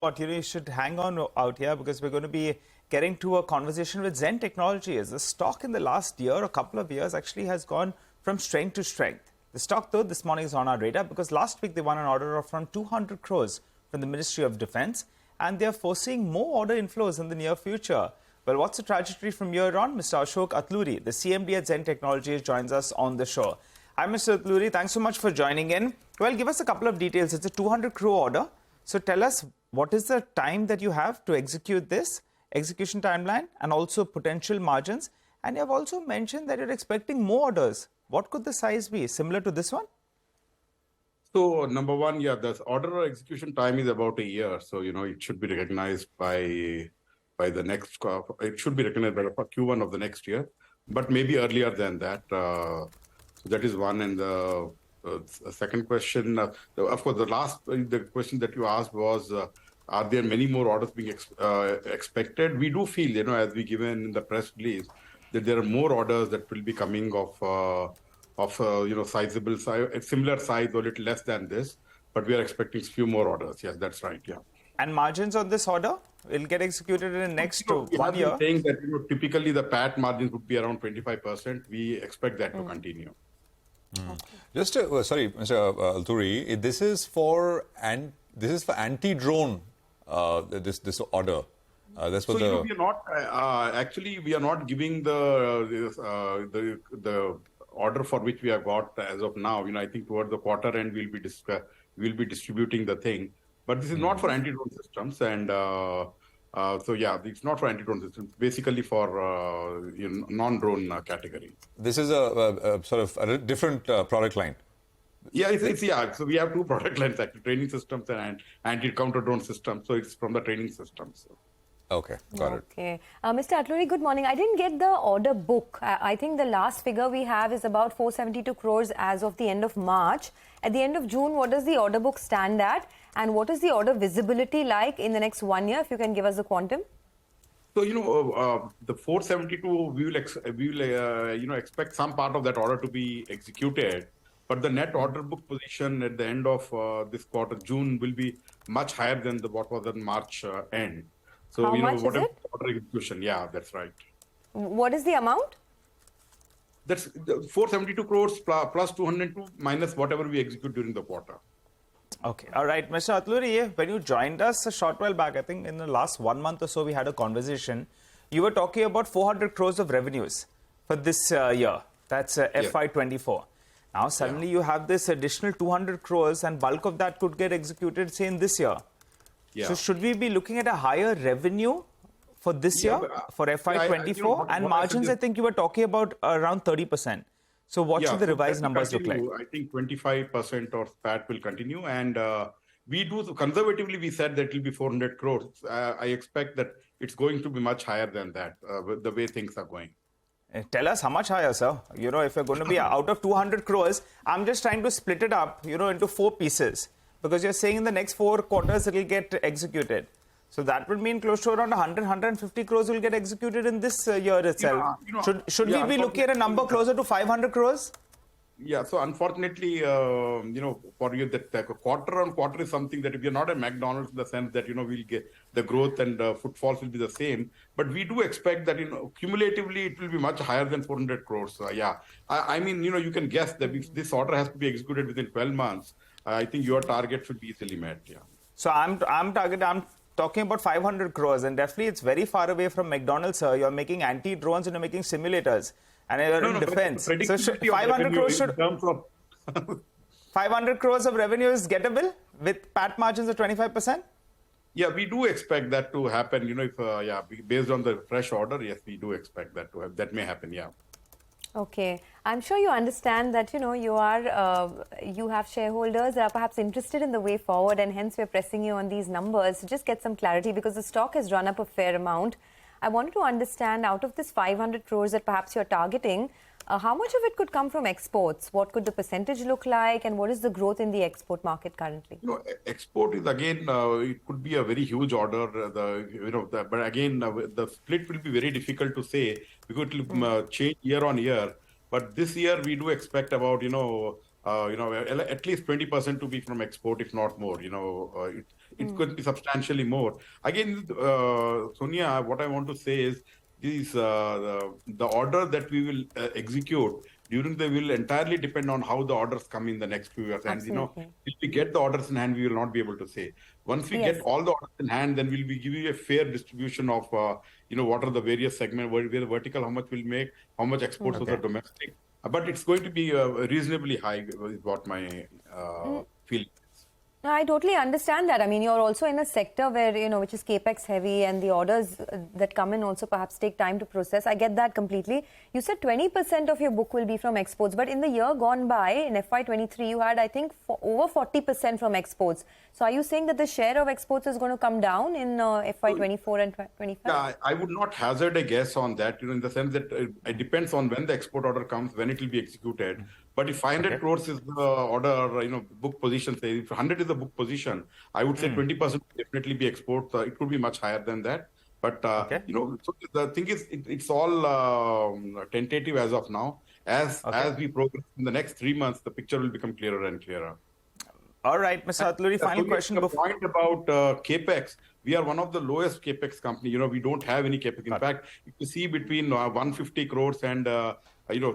But you should hang on out here because we're going to be getting to a conversation with Zen Technologies. The stock in the last year, a couple of years, actually has gone from strength to strength. The stock, though, this morning is on our radar because last week they won an order of around 200 crores from the Ministry of Defence, and they are foreseeing more order inflows in the near future. Well, what's the trajectory from here on? Mr. Ashok Atluri, the CMD at Zen Technologies, joins us on the show. Hi, Mr. Atluri. Thanks so much for joining in. Well, give us a couple of details. It's a 200 crore order. So tell us, what is the time that you have to execute this, execution timeline, and also potential margins? And you have also mentioned that you're expecting more orders. What could the size be? Similar to this one? So, number one, the order execution time is about a year. So, it should be recognized by the next, it should be recognized by Q1 of the next year, but maybe earlier than that. So that is one. And the second question, of course, the question that you asked was, are there many more orders being expected? We do feel, as we given in the press release, that there are more orders that will be coming of sizable size, similar size or a little less than this, but we are expecting few more orders. Yes, that's right. Yeah. And margins on this order will get executed in the next 1 year? Saying that typically the PAT margins would be around 25%. We expect that to continue. Okay. Just sorry, Mr. Atluri, this is for anti-drone. This order. That's what so we are not actually we are not giving the order for which we have got as of now. I think towards the quarter end we'll be distributing the thing. But this is not for anti-drone systems, and it's not for anti-drone systems. Basically for non-drone category. This is a sort of a different product line. Yeah, So we have two product lines actually: training systems and anti-counter drone systems. So it's from the training systems. Okay, got it. Okay. Mr. Atluri, good morning. I didn't get the order book. I think the last figure we have is about 472 crores as of the end of March. At the end of June, what does the order book stand at? And what is the order visibility like in the next 1 year, if you can give us the quantum? So, the 472, we will expect some part of that order to be executed. But the net order book position at the end of this quarter, June, will be much higher than what was at March end. So, How much is it? Order execution, yeah, that's right. What is the amount? That's 472 crores plus 202 minus whatever we execute during the quarter. Okay. All right. Mr. Atluri, when you joined us a short while back, I think in the last 1 month or so, we had a conversation. You were talking about 400 crores of revenues for this year. That's FY24. Now, suddenly you have this additional 200 crores and bulk of that could get executed, say, in this year. Yeah. So should we be looking at a higher revenue for this year, for FY24? And margins, I think you were talking about around 30%. So what should the revised numbers look like? I think 25% of PAT will continue. And conservatively, we said that it will be 400 crores. I expect that it's going to be much higher than that, with the way things are going. Tell us how much higher, sir. If you're going to be out of 200 crores, I'm just trying to split it up, into 4 pieces. Because you're saying in the next 4 quarters, it will get executed. So that would mean close to around 150 crores will get executed in this year itself. Should we be looking at a number closer to 500 crores? Yeah, so unfortunately, for you, that quarter on quarter is something that if you're not a McDonald's in the sense that, we'll get the growth and footfalls will be the same. But we do expect that, cumulatively, it will be much higher than 400 crores. I mean, you can guess that if this order has to be executed within 12 months, I think your target should be easily met. Yeah. So I'm talking about 500 crores, and definitely it's very far away from McDonald's, sir. You're making anti-drones and you're making simulators, and you're in defense. So 500 crores should... 500 crores of revenue is gettable with PAT margins of 25%? Yeah, we do expect that to happen. Based on the fresh order, yes, we do expect that to have. That may happen, yeah. Okay. I'm sure you understand that, you have shareholders that are perhaps interested in the way forward, and hence we're pressing you on these numbers to just get some clarity because the stock has run up a fair amount. I wanted to understand, out of this 500 crores that perhaps you're targeting, how much of it could come from exports? What could the percentage look like, and what is the growth in the export market currently? Export is again, it could be a very huge order. But again, the split will be very difficult to say because it will change year on year. But this year we do expect about at least 20% to be from export, if not more. it could be substantially more. Again, Sonia, what I want to say is the order that we will execute during the will entirely depend on how the orders come in the next few years. And if we get the orders in hand, we will not be able to say. Once we get all the orders in hand, then we'll be giving you a fair distribution of what are the various segments, where the vertical, how much we'll make, how much exports to the domestic. But it's going to be reasonably high, is what my feeling is. No, I totally understand that. I mean, you're also in a sector where, which is capex heavy, and the orders that come in also perhaps take time to process. I get that completely. You said 20% of your book will be from exports, but in the year gone by, in FY23, you had, I think, over 40% from exports. So are you saying that the share of exports is going to come down in FY24 and 25? Yeah, I would not hazard a guess on that, in the sense that it depends on when the export order comes, when it will be executed. But if 500 crores is the order, book position, say if 100 is the book position, I would say 20% will definitely be export. It could be much higher than that. But, so the thing is, it's all tentative as of now. As we progress in the next 3 months, the picture will become clearer and clearer. All right, Mr. Atluri, final question. The point about capex, we are one of the lowest capex company. We don't have any capex. In fact, if you see between 150 crores and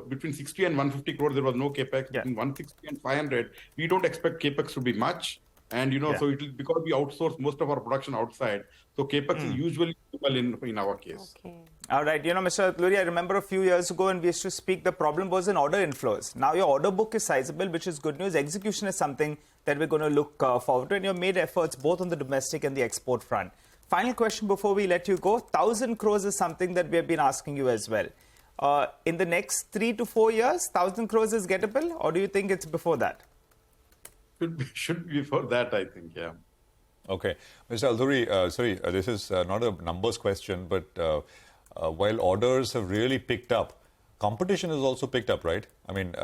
between 60 and 150 crores, there was no capex. Between 160 and 500, we don't expect capex to be much. And so it will, because we outsource most of our production outside. So capex is usually minimal in our case. Okay. All right, Mr. Atluri, I remember a few years ago when we used to speak, the problem was in order inflows. Now your order book is sizable, which is good news. Execution is something that we're going to look forward to, and you've made efforts both on the domestic and the export front. Final question before we let you go. 1,000 crores is something that we have been asking you as well. In the next 3 to 4 years, 1,000 crores is gettable, or do you think it's before that? Should be before that, I think, yeah. Okay. Mr. Atluri, this is not a numbers question, but while orders have really picked up, competition has also picked up, right? I mean,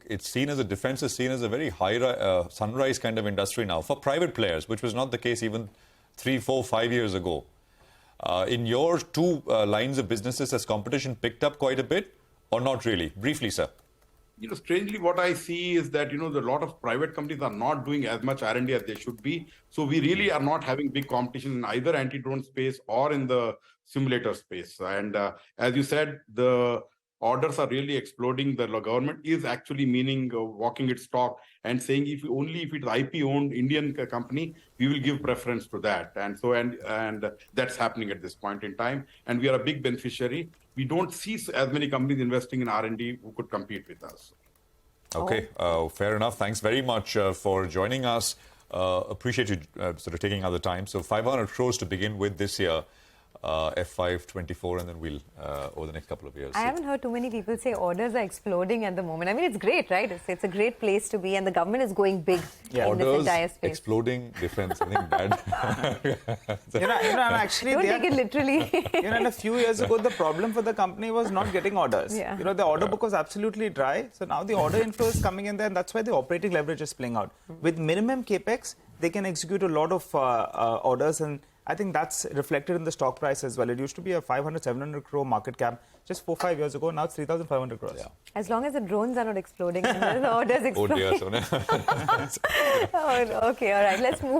it's seen as defense is seen as a very high sunrise kind of industry now for private players, which was not the case even 3, 4, 5 years ago. In your two lines of businesses, has competition picked up quite a bit or not really? Briefly, sir. Strangely, what I see is that, a lot of private companies are not doing as much R&D as they should be. So we really are not having big competition in either anti-drone space or in the simulator space. And as you said, the orders are really exploding. The government is actually meaning walking its talk and saying if it's IP-owned Indian company, we will give preference to that. And so and that's happening at this point in time. And we are a big beneficiary. We don't see as many companies investing in R&D who could compete with us. Okay, fair enough. Thanks very much for joining us. Appreciate you sort of taking out the time. So 500 crores to begin with this year. F524, and then we'll over the next couple of years. I haven't heard too many people say orders are exploding at the moment. I mean, it's great, right? It's a great place to be, and the government is going big in this entire space. Exploding, defense, I think bad. Actually, don't take it literally. A few years ago, the problem for the company was not getting orders. Yeah. The order book was absolutely dry. So now the order inflow is coming in there, and that's why the operating leverage is playing out. With minimum capex, they can execute a lot of orders, and I think that's reflected in the stock price as well. It used to be a 500, 700 crore market cap just 4, 5 years ago. Now it's 3,500 crores. Yeah. As long as the drones are not exploding and the orders exploding. Oh dear, Sonia. Okay, all right. Let's move.